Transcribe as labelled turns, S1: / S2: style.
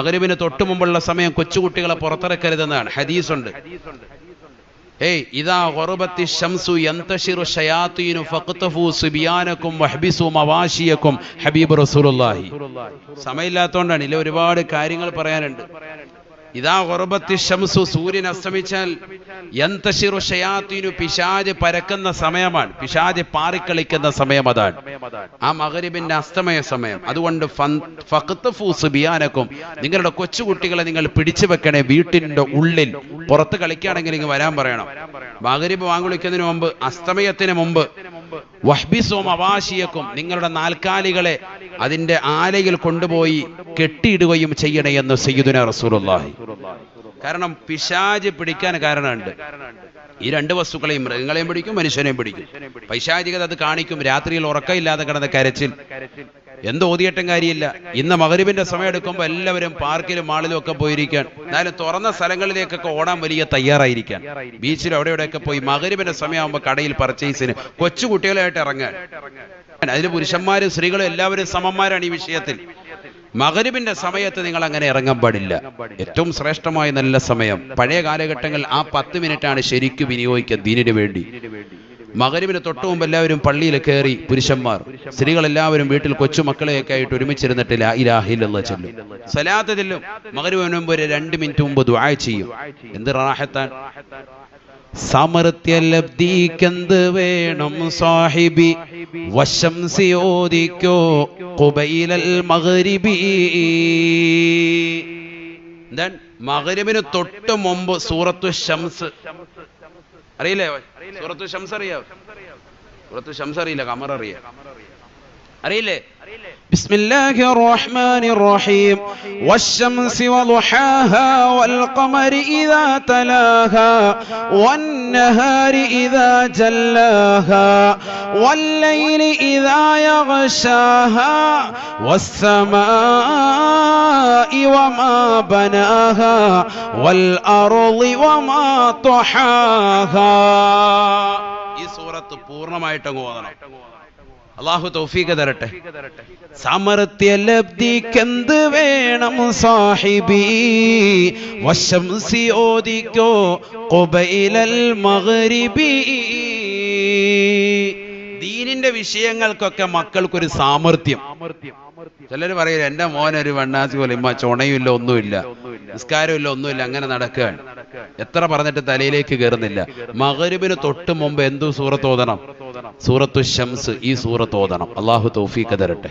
S1: മഗ്രിബിന് തൊട്ടു മുമ്പുള്ള സമയം കൊച്ചുകുട്ടികളെ പുറത്തിറക്കരുതെന്നാണ് ഹദീസുണ്ട്. ഇദാ ഗറബത്തി ശംസു യന്തശിറു ശയാത്തീനു ഫഖ്തഫു സുബിയാനകും വഹ്ബിസു മവാശിയകും ഹബീബ് റസൂലുള്ളാഹി. സമയമില്ലാത്തതുകൊണ്ടാണ്, ഇല്ല ഒരുപാട് കാര്യങ്ങൾ പറയാനുണ്ട്. ഇദാ ഗറബത്തി ശംസു, സൂര്യൻ അസ്തമിച്ചാൽ യന്തശിറു ശയാത്തീനു, പിശാച് പരക്കുന്ന സമയമാണ്, പിശാച് പാറിക്കളിക്കുന്ന സമയം അതാണ് ആ മഗ്രിബിന്റെ അസ്തമയ സമയം. അതുകൊണ്ട് ഫഖ്തഫു സുബിയാനകും, നിങ്ങളുടെ കൊച്ചുകുട്ടികളെ നിങ്ങൾ പിടിച്ചു വെക്കണേ വീട്ടിന്റെ ഉള്ളിൽ. പുറത്ത് കളിക്കുകയാണെങ്കിൽ ഇങ്ങ് വരാൻ പറയണം. മഗ്രിബ് വാങ്കുളിക്കുന്നതിന് മുമ്പ്, അസ്തമയത്തിന് മുമ്പ്. വഹ്ബിസു മവാശിയക്കും, നിങ്ങളുടെ നാൽക്കാലികളെ അതിന്റെ ആലയിൽ കൊണ്ടുപോയി കെട്ടിയിടുകയും ചെയ്യണേ എന്ന് സയ്യിദുനാ റസൂലുള്ളാഹി. കാരണം പിശാച് പിടിക്കാൻ കാരണമുണ്ട്. ഈ രണ്ട് വസ്തുക്കളെയും, മൃഗങ്ങളെയും പിടിക്കും മനുഷ്യനെയും പിടിക്കും. പൈശാചികത അത് കാണിക്കും. രാത്രിയിൽ ഉറക്കമില്ലാതെ കിടന്ന കരച്ചിൽ എന്ത് ഓതിയിട്ടും കാര്യമില്ല. ഇന്ന് മഗ്രിബിന്റെ സമയം എടുക്കുമ്പോൾ എല്ലാവരും പാർക്കിലും മാളിലും ഒക്കെ പോയിരിക്കാൻ, എന്നാലും തുറന്ന സ്ഥലങ്ങളിലേക്കൊക്കെ ഓടാൻ വലിയ തയ്യാറായിരിക്കാൻ, ബീച്ചിലും അവിടെ ഇവിടെയൊക്കെ പോയി മഗ്രിബിന്റെ സമയമാകുമ്പോൾ കടയിൽ പർച്ചേസിന് കൊച്ചുകുട്ടികളായിട്ട് ഇറങ്ങാൻ. അതിന് പുരുഷന്മാരും സ്ത്രീകളും എല്ലാവരും സമന്മാരാണ് ഈ വിഷയത്തിൽ. മഗ്രിബിന്റെ സമയത്ത് നിങ്ങൾ അങ്ങനെ ഇറങ്ങാൻ പാടില്ല. ഏറ്റവും ശ്രേഷ്ഠമായ നല്ല സമയം പഴയ കാലഘട്ടങ്ങളിൽ ആ 10 മിനിറ്റാണ് ശരിക്കും വിനിയോഗിക്കുക ദീനിന് വേണ്ടി. മഗ്രിബിന് തൊട്ടു മുമ്പ് എല്ലാവരും പള്ളിയിൽ കയറി, പുരുഷന്മാർ സ്ത്രീകളെല്ലാവരും വീട്ടിൽ കൊച്ചുമക്കളെയൊക്കെ ആയിട്ട് ഒരുമിച്ചിരുന്നിട്ട് ലാ ഇലാഹ ഇല്ലല്ലാഹ് ചൊല്ലും, സലാത്ത് ചൊല്ലും. മഗ്രിബിന് മുമ്പ് ഒരു 2 മിനിറ്റ് മുമ്പ് ദുആ ചെയ്യും. എന്ത് റാഹത്താൻ! സമൃത്യലബ്ദിക്കെന്ത് വേണം സാഹിബി, വശംസി ഓദിക്കോ ഖുബൈലൽ മഗ്രിബി. എന്താണ് മഗ്രിബിന് തൊട്ട് മുമ്പ് സൂറത്തു ശംസ് അറിയില്ലേ? സൂറത്തു ശംസ് അറിയാം? സൂറത്തു ശംസ് അറിയില്ല, ഖമർ അറിയാം. അറിയില്ലേ? ബിസ്മില്ലാഹിർ റഹ്മാനിർ റഹീം. വശംസി വളുഹാഹാ വൽഖമരി ഇദാ തലാഹാ വന്നഹാരി ഇദാ ജല്ലാഹാ വല്ലൈലി ഇദാ യഗ്ശാഹാ വസ്സമാഇ വമാ ബനാഹാ വൽ അർളി വമാ തഹാഹാ. ഈ സൂറത്ത് പൂർണ്ണമായിട്ട് ഓതണം. അല്ലാഹു തൗഫീഖ് തരട്ടെ. സമൃത്യലബ്ദിക്കെന്ത് വേണം സാഹിബി, വശംസി ഓദിക്കോ ഖുബൈലൽ മഗ്രിബി. ദീനിന്റെ വിഷയങ്ങൾക്കൊക്കെ മക്കൾക്കൊരു സാമർത്ഥ്യം. ചിലർ പറയില്ല, എന്റെ മോനൊരു വണ്ണാസി പോലെ, ഇമ്മ ചുണയുമില്ല, ഒന്നുമില്ല, നിസ്കാരമില്ല, ഒന്നുമില്ല, അങ്ങനെ നടക്കുകയാണ്. എത്ര പറഞ്ഞിട്ട് തലയിലേക്ക് കയറുന്നില്ല. മഗ്രിബിന് തൊട്ട് മുമ്പ് എന്തു സൂറത്ത് ഓതണം? സൂറത്തു ശംസ്. ഈ സൂറത്ത് ഓതണം. അല്ലാഹു തൗഫീഖ് തരട്ടെ.